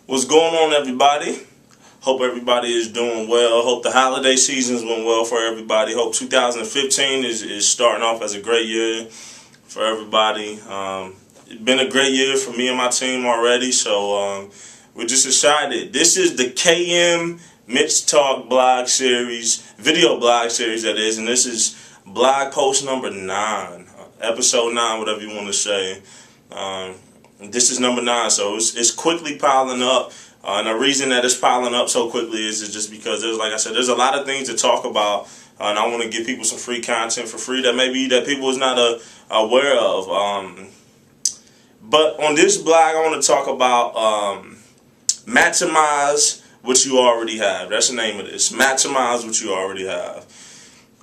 What's going on, everybody? Hope everybody is doing well. Hope the holiday seasons went well for everybody. Hope 2015 is starting off as a great year for everybody. It's been a great year for me and my team already, so we're just excited. This is the KM Mitch Talk blog series, video blog series that is, and this is blog post number 9, episode 9, whatever you want to say. This is number 9, so it's quickly piling up. And the reason that it's piling up so quickly is just because like I said, there's a lot of things to talk about, and I want to give people some free content for free that people is not aware of. But on this blog, I want to talk about maximize what you already have. That's the name of this. Maximize what you already have.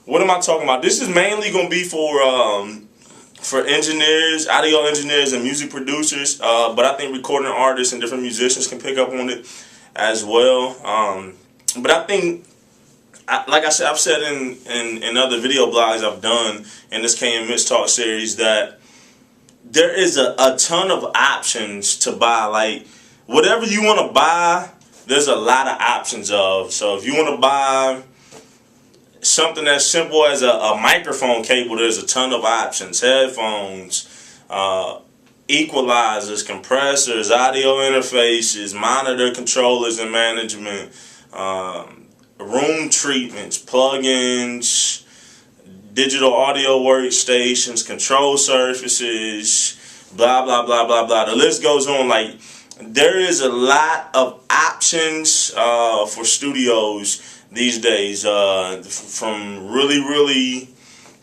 What am I talking about? This is mainly going to be for engineers, audio engineers, and music producers. But I think recording artists and different musicians can pick up on it as well. But I think, like I said, I've said in other video blogs I've done in this KM Mitch Talk series that there is a ton of options to buy. Like, whatever you want to buy, there's a lot of options of. So if you want to buy something as simple as a microphone cable, there's a ton of options. Headphones, equalizers, compressors, audio interfaces, monitor controllers and management, room treatments, plugins, digital audio workstations, control surfaces, blah, blah, blah, blah, blah. The list goes on. Like, there is a lot of options for studios these days, from really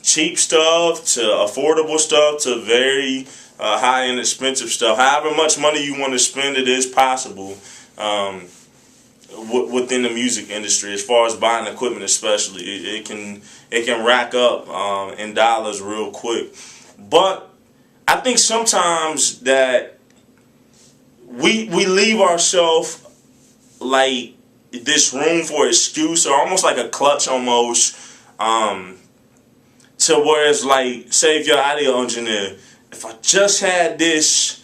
cheap stuff to affordable stuff to very high-end expensive stuff. However much money you want to spend, it is possible within the music industry. As far as buying equipment, especially, it can rack up in dollars real quick. But I think sometimes that we leave ourselves like this room for excuse, or almost like a clutch almost, to where it's like, say if you're an audio engineer, if I just had this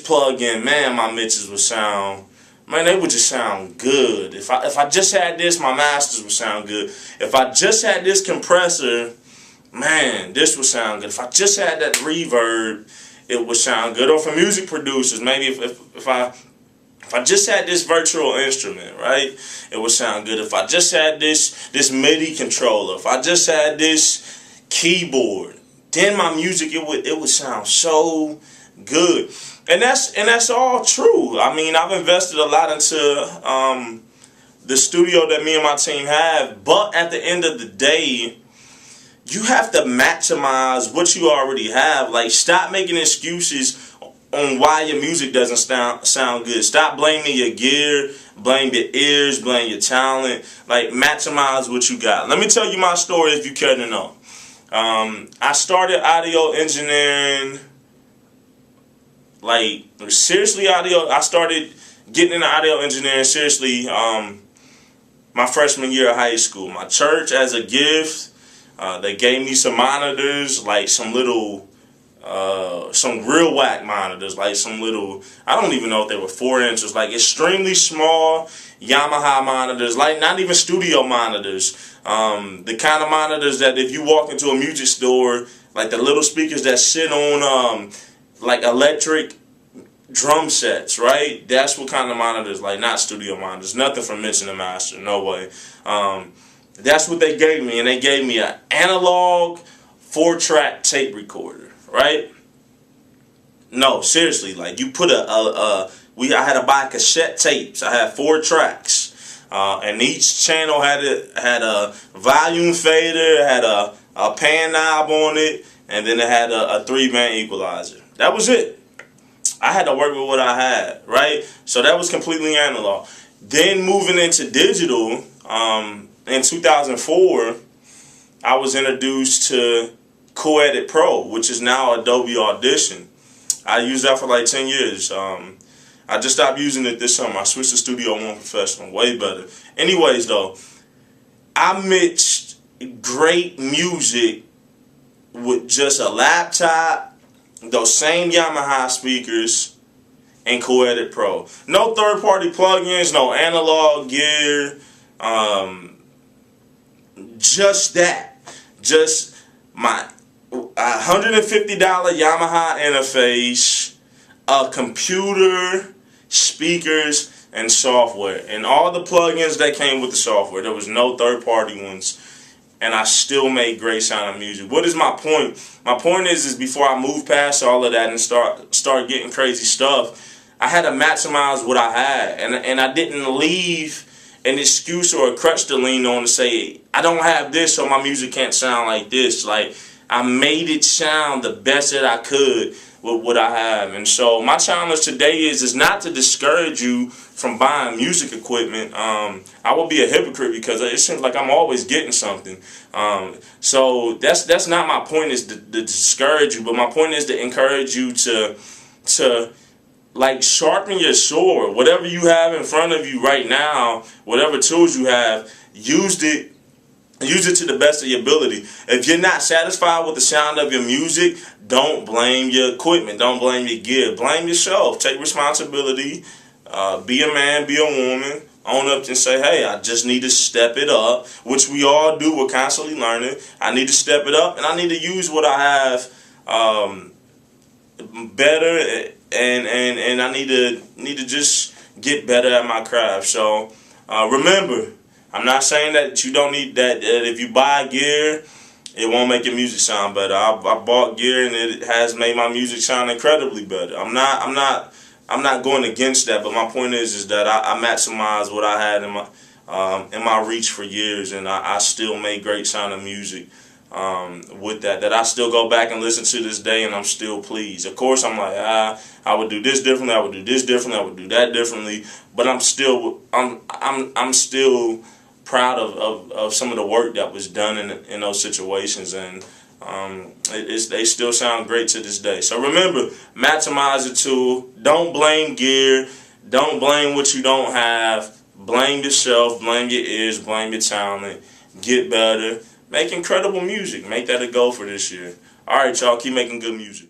plug-in, man, my mixes would sound, man, they would just sound good. If I just had this, my masters would sound good. If I just had this compressor, man, this would sound good. If I just had that reverb, it would sound good. Or for music producers, maybe if I just had this virtual instrument, right, it would sound good. If I just had this MIDI controller, if I just had this keyboard, then my music, it would sound so good. And that's all true. I mean, I've invested a lot into the studio that me and my team have, but at the end of the day, you have to maximize what you already have. Like, stop making excuses on why your music doesn't sound good. Stop blaming your gear, blame your ears, blame your talent. Like, maximize what you got. Let me tell you my story if you care to know. I started audio engineering, like, seriously I started getting into audio engineering seriously my freshman year of high school. My church, as a gift, they gave me some monitors, like some real whack monitors, like some little, I don't even know if they were 4 inches, like extremely small Yamaha monitors, like not even studio monitors. The kind of monitors that if you walk into a music store, like the little speakers that sit on like electric drum sets, right? That's what kind of monitors, like not studio monitors, nothing from Mitch and the Master, no way. That's what they gave me, and they gave me an analog 4-track tape recorder, right? No, seriously, like you put I had to buy cassette tapes. I had 4 tracks, and each channel had a volume fader, had a pan knob on it, and then it had a 3-band equalizer. That was it. I had to work with what I had, right? So that was completely analog. Then moving into digital, in 2004, I was introduced to Co-Edit Pro, which is now Adobe Audition. I used that for like 10 years. I just stopped using it this summer. I switched to Studio One Professional, way better. Anyways, though, I mixed great music with just a laptop, those same Yamaha speakers, and Co-Edit Pro. No third-party plugins, no analog gear. Just that. Just my $150 Yamaha interface, a computer, speakers, and software. And all the plugins that came with the software. There was no third-party ones. And I still made great sounding music. What is my point? My point is before I move past all of that and start getting crazy stuff, I had to maximize what I had. And I didn't leave an excuse or a crutch to lean on to say, I don't have this, so my music can't sound like this. Like, I made it sound the best that I could with what I have. And so my challenge today is not to discourage you from buying music equipment. I would be a hypocrite because it seems like I'm always getting something. So that's not my point, is to discourage you, but my point is to encourage you to like sharpen your sword. Whatever you have in front of you right now, whatever tools you have, use it to the best of your ability. If you're not satisfied with the sound of your music, don't blame your equipment. Don't blame your gear. Blame yourself. Take responsibility. Be a man, be a woman. Own up and say, hey, I just need to step it up, which we all do. We're constantly learning. I need to step it up, and I need to use what I have better, and I need to just get better at my craft. So remember, I'm not saying that you don't need that if you buy gear, it won't make your music sound better. I bought gear and it has made my music sound incredibly better. I'm not going against that, but my point is that I maximized what I had in my reach for years, and I still make great sounding music with that I still go back and listen to this day, and I'm still pleased. Of course, I'm like, I would do this differently, I would do this differently, I would do that differently, but I'm still proud of some of the work that was done in those situations, and they still sound great to this day. So remember, maximize the tool. Don't blame gear. Don't blame what you don't have. Blame yourself. Blame your ears. Blame your talent. Get better. Make incredible music. Make that a goal for this year. All right, y'all. Keep making good music.